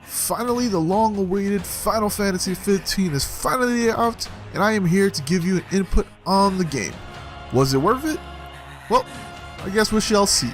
Finally, the long-awaited Final Fantasy 15 is finally out, and I am here to give you an input on the game. Was it worth it? Well, I guess we shall see.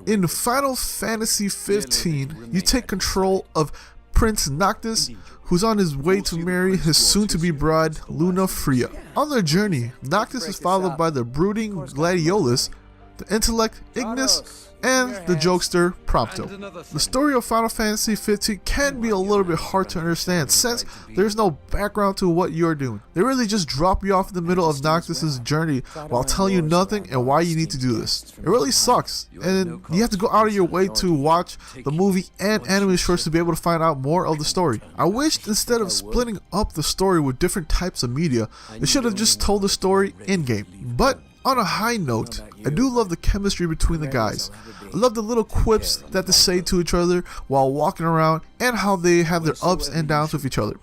In Final Fantasy 15, you take control of Prince Noctis, who's on his way to marry his soon-to-be bride, Luna Freya. On their journey, Noctis is followed by the brooding Gladiolus, the intellect Ignis, and the jokester Prompto. The story of Final Fantasy 15 can be a little bit hard to understand since there's no background to what you're doing. They really just drop you off in the middle of Noctis' journey while telling you nothing and why you need to do this. It really sucks, and you have to go out of your way to watch the movie and anime shorts to be able to find out more of the story. I wished instead of splitting up the story with different types of media, they should have just told the story in-game. But on a high note, I do love the chemistry between the guys. I love the little quips that they say to each other while walking around and how they have their ups and downs with each other.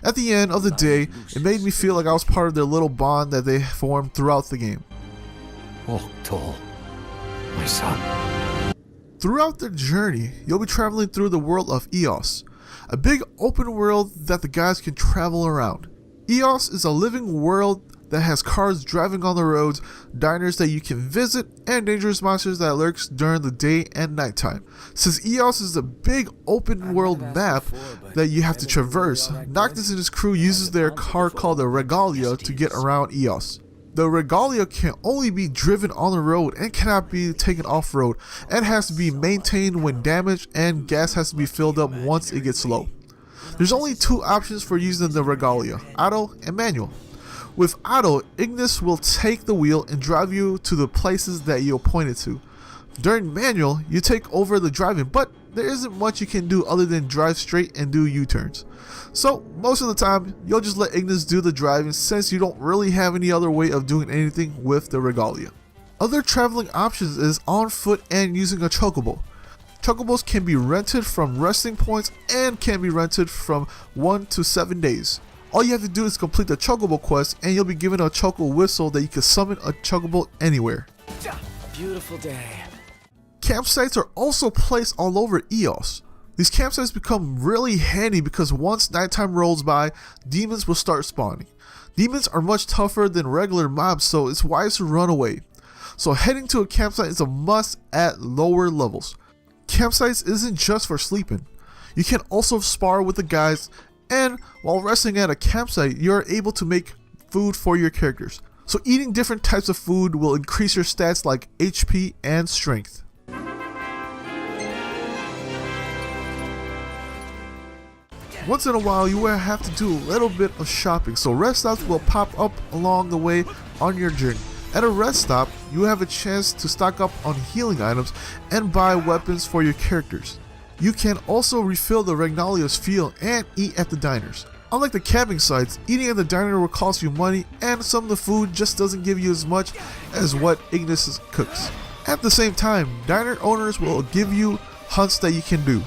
At the end of the day, it made me feel like I was part of their little bond that they formed throughout the game. Toll, my son. Throughout their journey, you'll be traveling through the world of Eos, a big open world that the guys can travel around. Eos is a living world that has cars driving on the roads, diners that you can visit, and dangerous monsters that lurks during the day and nighttime. Since Eos is a big open world map that you have to traverse, Noctis and his crew uses their car called the Regalia to get around Eos. The Regalia can only be driven on the road and cannot be taken off-road, and has to be maintained when damaged, and gas has to be filled up once it gets low. There's only two options for using the Regalia, auto and manual. With auto, Ignis will take the wheel and drive you to the places that you're pointed to. During manual, you take over the driving, but there isn't much you can do other than drive straight and do U-turns. So most of the time, you'll just let Ignis do the driving since you don't really have any other way of doing anything with the Regalia. Other traveling options is on foot and using a chocobo. Chocobos can be rented from resting points and can be rented from 1 to 7 days. All you have to do is complete the Chocobo quest and you'll be given a Choco whistle that you can summon a Chocobo anywhere. Beautiful day. Campsites are also placed all over Eos. These campsites become really handy because once nighttime rolls by, demons will start spawning. Demons are much tougher than regular mobs, so it's wise to run away. So heading to a campsite is a must at lower levels. Campsites isn't just for sleeping. You can also spar with the guys, and while resting at a campsite, you are able to make food for your characters. So eating different types of food will increase your stats like HP and strength. Once in a while, you will have to do a little bit of shopping, so rest stops will pop up along the way on your journey. At a rest stop, you have a chance to stock up on healing items and buy weapons for your characters. You can also refill the Regnalia's fuel and eat at the diners. Unlike the camping sites, eating at the diner will cost you money, and some of the food just doesn't give you as much as what Ignis cooks. At the same time, diner owners will give you hunts that you can do,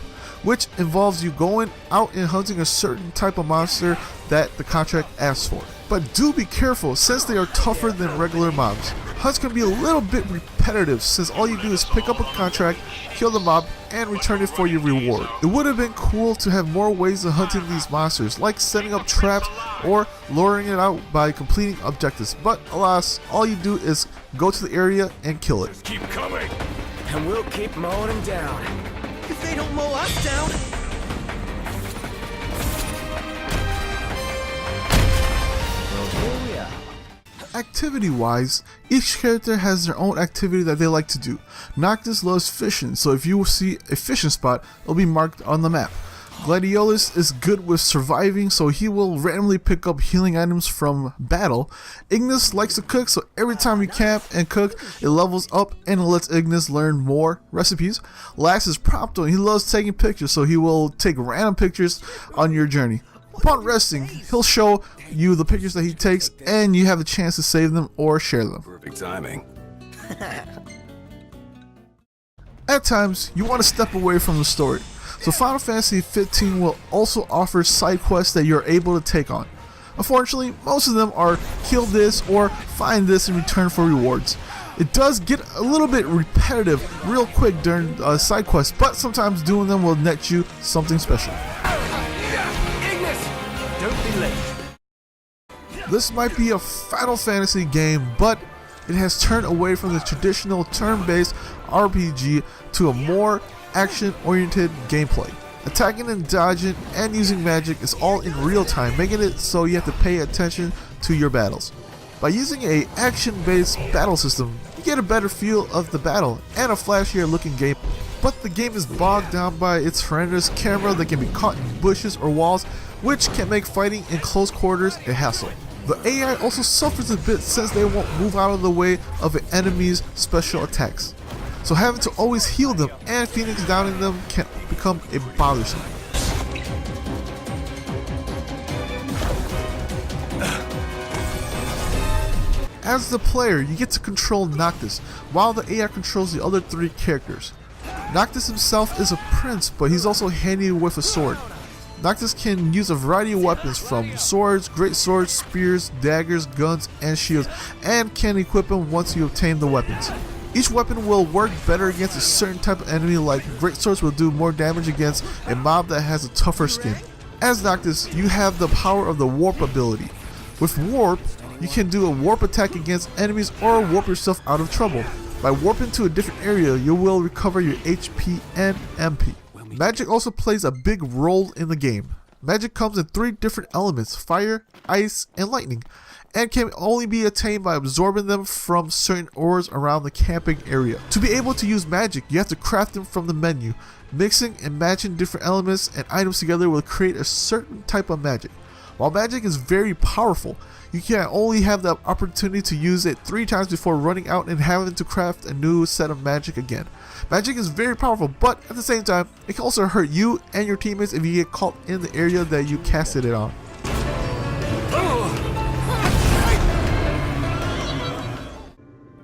which involves you going out and hunting a certain type of monster that the contract asks for. But do be careful since they are tougher than regular mobs. Hunts can be a little bit repetitive since all you do is pick up a contract, kill the mob, and return it for your reward. It would have been cool to have more ways of hunting these monsters, like setting up traps or luring it out by completing objectives, but alas, all you do is go to the area and kill it. Keep coming, and we'll keep mowing them down. If they don't mow us down. Activity-wise, each character has their own activity that they like to do. Noctis loves fishing, so if you see a fishing spot, it'll be marked on the map. Gladiolus is good with surviving, so he will randomly pick up healing items from battle. Ignis likes to cook, so every time you camp and cook, it levels up and it lets Ignis learn more recipes. Last is Prompto, and he loves taking pictures, so he will take random pictures on your journey. Upon resting, he'll show you the pictures that he takes, and you have a chance to save them or share them. Perfect timing. At times, you want to step away from the story, so Final Fantasy 15 will also offer side quests that you're able to take on. Unfortunately, most of them are kill this or find this in return for rewards. It does get a little bit repetitive real quick during side quests, but sometimes doing them will net you something special. Ignis! Don't be late. This might be a Final Fantasy game, but it has turned away from the traditional turn-based RPG to a more action-oriented gameplay. Attacking and dodging and using magic is all in real time, making it so you have to pay attention to your battles. By using a action-based battle system, you get a better feel of the battle and a flashier looking game. But the game is bogged down by its horrendous camera that can be caught in bushes or walls, which can make fighting in close quarters a hassle. The AI also suffers a bit since they won't move out of the way of an enemy's special attacks. So having to always heal them and Phoenix downing them can become a bothersome. As the player, you get to control Noctis, while the AI controls the other three characters. Noctis himself is a prince, but he's also handy with a sword. Noctis can use a variety of weapons from swords, great swords, spears, daggers, guns, and shields, and can equip them once you obtain the weapons. Each weapon will work better against a certain type of enemy, like great swords will do more damage against a mob that has a tougher skin. As Noctis, you have the power of the warp ability. With warp, you can do a warp attack against enemies or warp yourself out of trouble. By warping to a different area, you will recover your HP and MP. Magic also plays a big role in the game. Magic comes in 3 different elements: fire, ice, and lightning, and can only be attained by absorbing them from certain ores around the camping area. To be able to use magic, you have to craft them from the menu. Mixing and matching different elements and items together will create a certain type of magic. While magic is very powerful, you can only have the opportunity to use it 3 times before running out and having to craft a new set of magic again. Magic is very powerful, but at the same time, it can also hurt you and your teammates if you get caught in the area that you casted it on.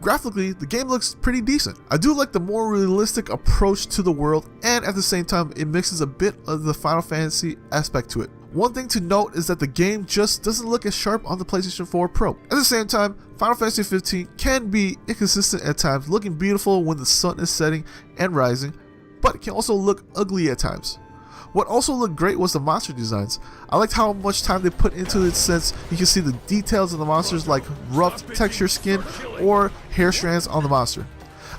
Graphically, the game looks pretty decent. I do like the more realistic approach to the world, and at the same time, it mixes a bit of the Final Fantasy aspect to it. One thing to note is that the game just doesn't look as sharp on the PlayStation 4 Pro. At the same time, Final Fantasy 15 can be inconsistent at times, looking beautiful when the sun is setting and rising, but it can also look ugly at times. What also looked great was the monster designs. I liked how much time they put into it, since you can see the details of the monsters, like rough texture skin or hair strands on the monster.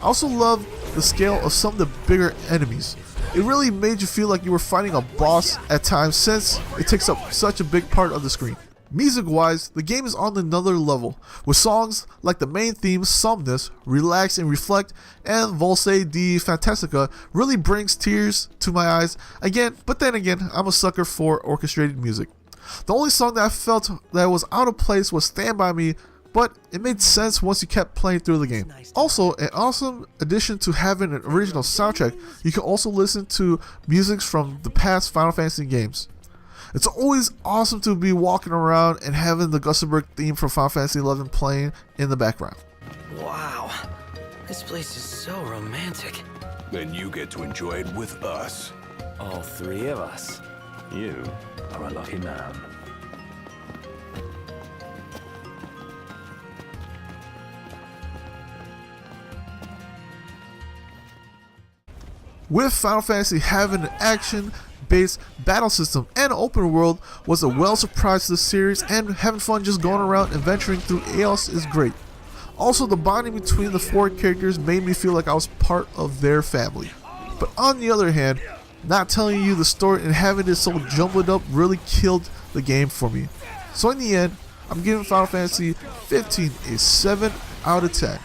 I also love the scale of some of the bigger enemies. It really made you feel like you were fighting a boss at times, since it takes up such a big part of the screen. Music wise, the game is on another level, with songs like the main theme Somnus, Relax and Reflect, and Volse di Fantastica really brings tears to my eyes again, but then again, I'm a sucker for orchestrated music. The only song that I felt that was out of place was Stand By Me, but it made sense once you kept playing through the game. Also, an awesome addition to having an original soundtrack, you can also listen to music from the past Final Fantasy games. It's always awesome to be walking around and having the Gussenberg theme from Final Fantasy XI playing in the background. Wow, this place is so romantic. Then you get to enjoy it with us. All 3 of us. You are a lucky man. With Final Fantasy having an action-based battle system and open world was a well surprise to the series, and having fun just going around and venturing through Eos is great. Also, the bonding between the 4 characters made me feel like I was part of their family. But on the other hand, not telling you the story and having it so jumbled up really killed the game for me. So in the end, I'm giving Final Fantasy 15 a 7 out of 10.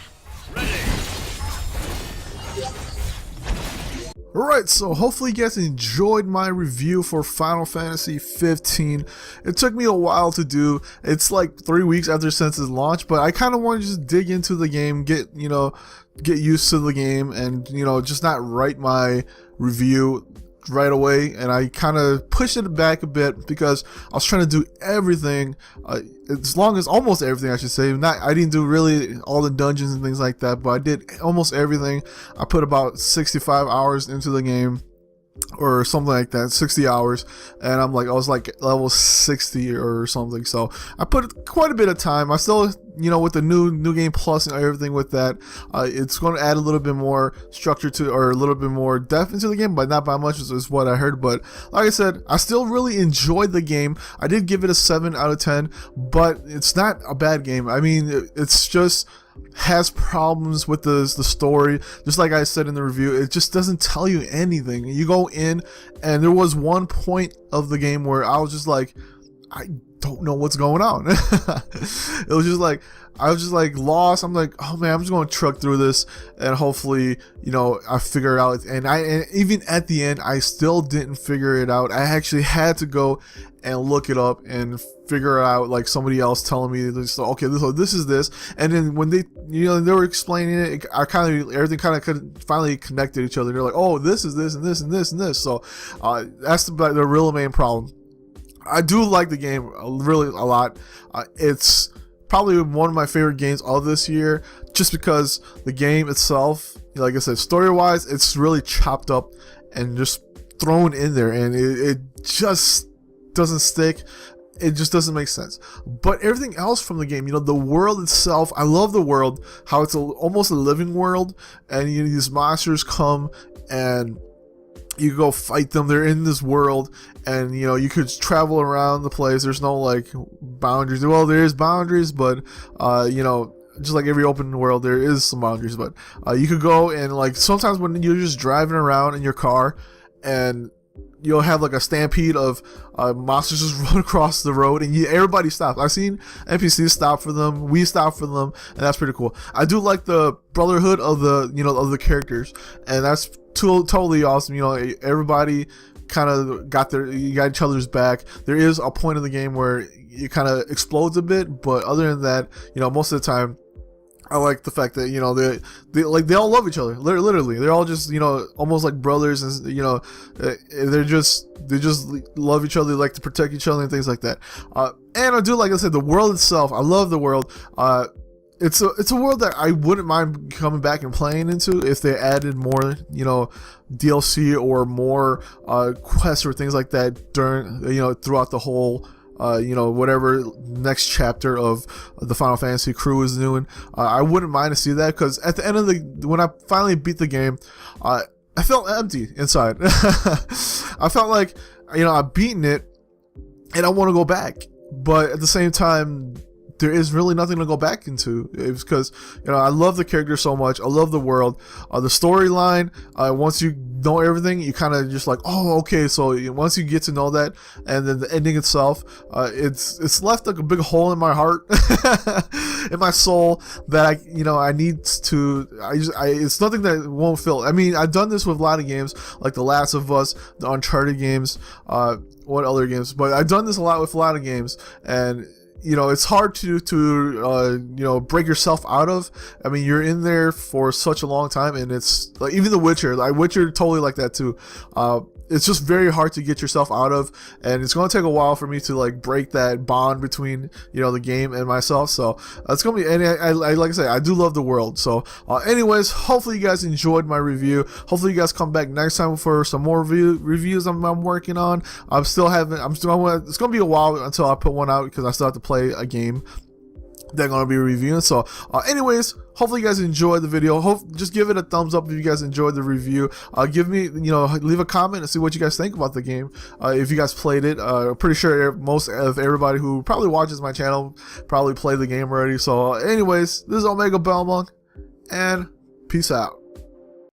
Alright, so hopefully you guys enjoyed my review for Final Fantasy 15. It took me a while to do. It's like 3 weeks after since its launch, but I kind of want to just dig into the game, get used to the game, and just not write my review right away. And I kind of pushed it back a bit because I was trying to do everything, almost everything I should say. I didn't do really all the dungeons and things like that, but I did almost everything. I put about 65 hours into the game, or something like that, 60 hours, and I was like level 60 or something. So I put quite a bit of time. I still, with the new game plus and everything with that, it's going to add a little bit more structure to, or a little bit more depth into the game, but not by much is what I heard. But like I said, I still really enjoyed the game. I did give it a 7 out of 10, but it's not a bad game. I mean, it's just has problems with the story. Just like I said in the review, it just doesn't tell you anything. You go in, and there was one point of the game where I was just like, I don't know what's going on. It was just like, I was just like lost. I'm like, oh man, I'm just going to truck through this, and hopefully, I figure it out. And even at the end, I still didn't figure it out. I actually had to go and look it up and figure it out, like somebody else telling me this. Okay, this is this. And then when they, they were explaining it, everything kind of finally connected each other. They're like, oh, this is this and this and this and this. So that's the real main problem. I do like the game really a lot. It's probably one of my favorite games of this year, just because the game itself, like I said, story-wise, it's really chopped up and just thrown in there, and it just doesn't stick. It just doesn't make sense. But everything else from the game, the world itself, I love the world, how it's almost a living world, and these monsters come and you go fight them. They're in this world, and you could travel around the place. There's no like boundaries. Well, there is boundaries, but just like every open world, there is some boundaries. But you could go, and like sometimes when you're just driving around in your car, and you'll have like a stampede of monsters just run across the road, and everybody stops. I've seen NPCs stop for them, we stop for them, and that's pretty cool. I do like the brotherhood of the of the characters, and that's totally awesome. Everybody kind of got each other's back. There is a point in the game where it kind of explodes a bit, but other than that, most of the time, I like the fact that they all love each other. Literally, they're all just almost like brothers, and they just love each other. They like to protect each other and things like that. And I do, like I said, the world itself. I love the world. It's a world that I wouldn't mind coming back and playing into if they added more DLC or more quests or things like that during throughout the whole. Whatever next chapter of the Final Fantasy crew is doing. I wouldn't mind to see that, because at the end of when I finally beat the game, I felt empty inside. I felt like, I've beaten it and I want to go back, but at the same time, there is really nothing to go back into. It's because I love the character so much. I love the world, the storyline. Once you know everything, you kind of just like, oh, okay. So once you get to know that, and then the ending itself, it's left like a big hole in my heart, in my soul, that I need to. It's nothing that won't fill. I mean, I've done this with a lot of games, like The Last of Us, the Uncharted games, what other games? But I've done this a lot with a lot of games, and it's hard to break yourself out of. I mean, you're in there for such a long time, and it's like, even The Witcher, Witcher totally like that too. It's just very hard to get yourself out of, and it's going to take a while for me to like break that bond between the game and myself. So it's going to be, and I like I say, I do love the world. So anyways, hopefully you guys enjoyed my review. Hopefully you guys come back next time for some more reviews I'm working on. It's going to be a while until I put one out, because I still have to play a game they're going to be reviewing. So anyways, hopefully you guys enjoyed the video. Just give it a thumbs up if you guys enjoyed the review. Give me, leave a comment and see what you guys think about the game, if you guys played it. I'm pretty sure most of everybody who probably watches my channel probably played the game already. So anyways, this is Omegabalmung, and peace out.